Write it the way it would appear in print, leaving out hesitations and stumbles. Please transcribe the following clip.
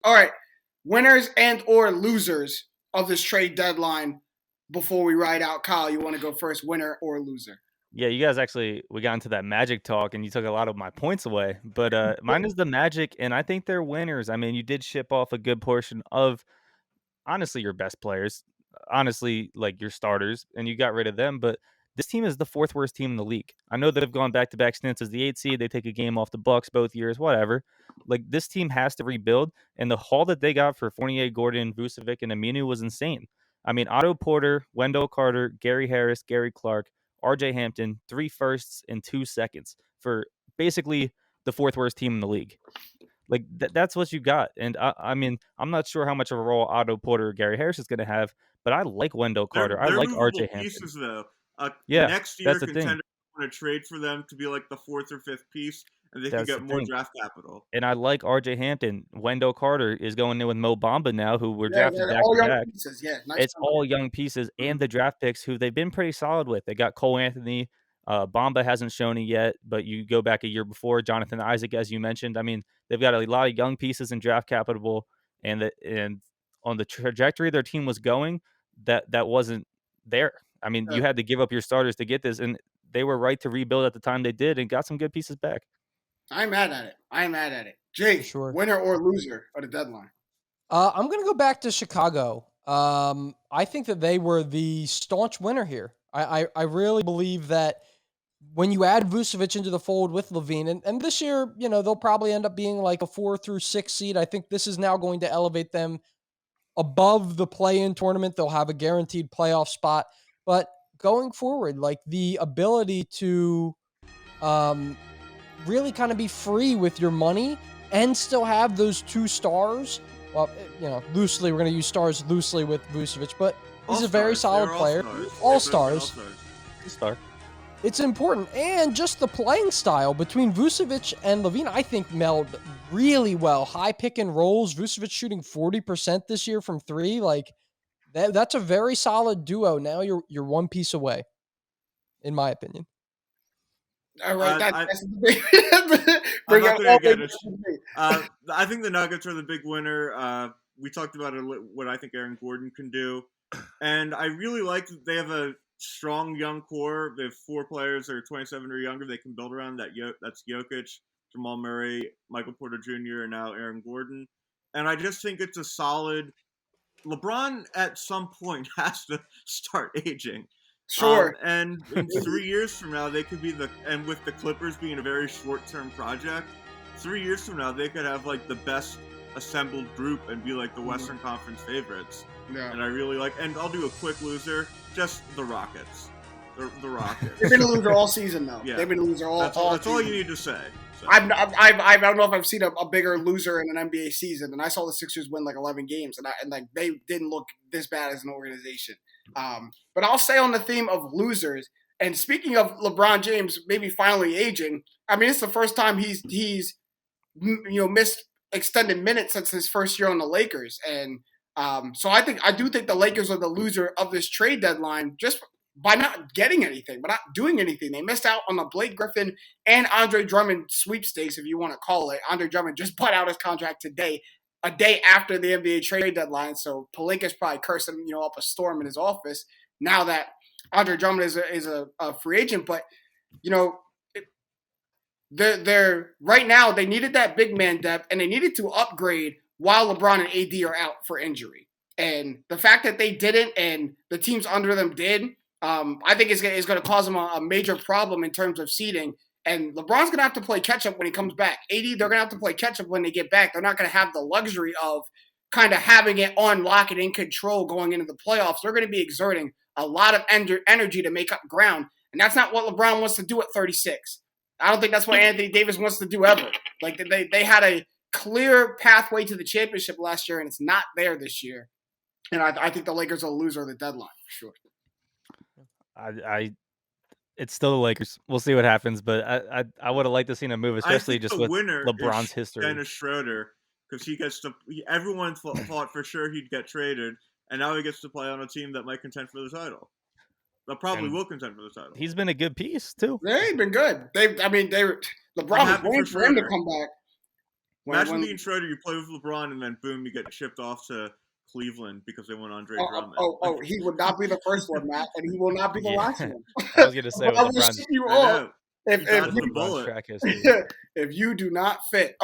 All right, winners and or losers of this trade deadline. Before we ride out, Kyle, you want to go first? Winner or loser? Yeah, you guys actually we got into that Magic talk, and you took a lot of my points away. But mine is the Magic, and I think they're winners. I mean, you did ship off a good portion of honestly your best players, honestly like your starters, and you got rid of them. But this team is the fourth worst team in the league. I know that they've gone back to back stints as the eight seed. They take a game off the Bucks both years, whatever. Like this team has to rebuild, and the haul that they got for Fournier, Gordon, Vucevic, and Aminu was insane. I mean, Otto Porter, Wendell Carter, Gary Harris, Gary Clark, RJ Hampton, 3 firsts and 2 seconds for basically the fourth worst team in the league. Like that's what you got. And I mean, I'm not sure how much of a role Otto Porter or Gary Harris is going to have, but I like Wendell Carter. I They're like movable RJ Hampton. pieces though. Yeah, Next that's year, the thing. contender want to trade for them to be like the fourth or fifth piece, and they can That's the get more thing. draft capital. And I like RJ Hampton. Wendell Carter is going in with Mo Bamba now, who were Yeah, drafted they're back all to young back. pieces. Yeah, nice. It's all young pieces and the draft picks who they've been pretty solid with. They got Cole Anthony. Bamba hasn't shown it yet, but you go back a year before, Jonathan Isaac, as you mentioned. I mean, they've got a lot of young pieces in draft capital, and on the trajectory their team was going, that wasn't there. I mean, you had to give up your starters to get this, and they were right to rebuild at the time they did, and got some good pieces back. I'm mad at it. I'm mad at it. For Jay, sure. winner or loser of the deadline? I'm going to go back to Chicago. I think that they were the staunch winner here. I really believe that when you add Vucevic into the fold with Levine, and this year, they'll probably end up being like a 4 through 6 seed. I think this is now going to elevate them above the play-in tournament. They'll have a guaranteed playoff spot. But going forward, like the ability to really kind of be free with your money and still have those two stars. Well, loosely, we're going to use stars loosely with Vucevic, but he's a very solid player. All stars. Star. It's important. And just the playing style between Vucevic and Levine, I think, meld really well. High pick and rolls. Vucevic shooting 40% this year from three. Like, that's a very solid duo. Now you're one piece away, in my opinion. All right, that's the big. I'm not going to get it. I think the Nuggets are the big winner. We talked about what I think Aaron Gordon can do, and I really like that they have a strong young core. They have 4 players that are 27 or younger. They can build around that. That's Jokic, Jamal Murray, Michael Porter Jr., and now Aaron Gordon. And I just think it's a solid. LeBron at some point has to start aging. Sure. And in 3 years from now, they could be and with the Clippers being a very short-term project, 3 years from now, they could have like the best assembled group and be like the Western Conference favorites. Yeah. And I really like, and I'll do a quick loser, just the Rockets. The Rockets. They've been a loser all season, though. Yeah. They've been a loser all season. That's all you need to say. So. I don't know if I've seen a bigger loser in an NBA season, and I saw the Sixers win like 11 games, and like they didn't look this bad as an organization. But I'll say on the theme of losers, and speaking of LeBron James maybe finally aging, I mean it's the first time he's missed extended minutes since his first year on the Lakers, and so I do think the Lakers are the loser of this trade deadline just by not getting anything, but not doing anything. They missed out on the Blake Griffin and Andre Drummond sweepstakes, if you want to call it. Andre Drummond just bought out his contract today, a day after the NBA trade deadline. So Pelinka's probably cursing, up a storm in his office now that Andre Drummond is a free agent. But, they're right now they needed that big man depth and they needed to upgrade while LeBron and AD are out for injury. And the fact that they didn't and the teams under them did, I think is going to cause them a major problem in terms of seeding. And LeBron's going to have to play catch-up when he comes back. AD, they're going to have to play catch-up when they get back. They're not going to have the luxury of kind of having it on lock and in control going into the playoffs. They're going to be exerting a lot of energy to make up ground. And that's not what LeBron wants to do at 36. I don't think that's what Anthony Davis wants to do ever. Like, they had a clear pathway to the championship last year, and it's not there this year. And I think the Lakers are the loser of the deadline, for sure. It's still the Lakers. We'll see what happens, but I would have liked to see a move, especially just with LeBron's history. Dennis Schroeder, because everyone thought for sure he'd get traded, and now he gets to play on a team that might contend for the title. That probably will contend for the title. He's been a good piece too. Yeah, he's been good. LeBron was waiting for him to come back. Imagine being Schroeder, you play with LeBron, and then boom, you get shipped off to Cleveland because they want Andre Drummond. He would not be the first one, Matt, and he will not be the last one. I was gonna say with I will LeBron's ship you off if if the you, bullet. track history. if you do not fit.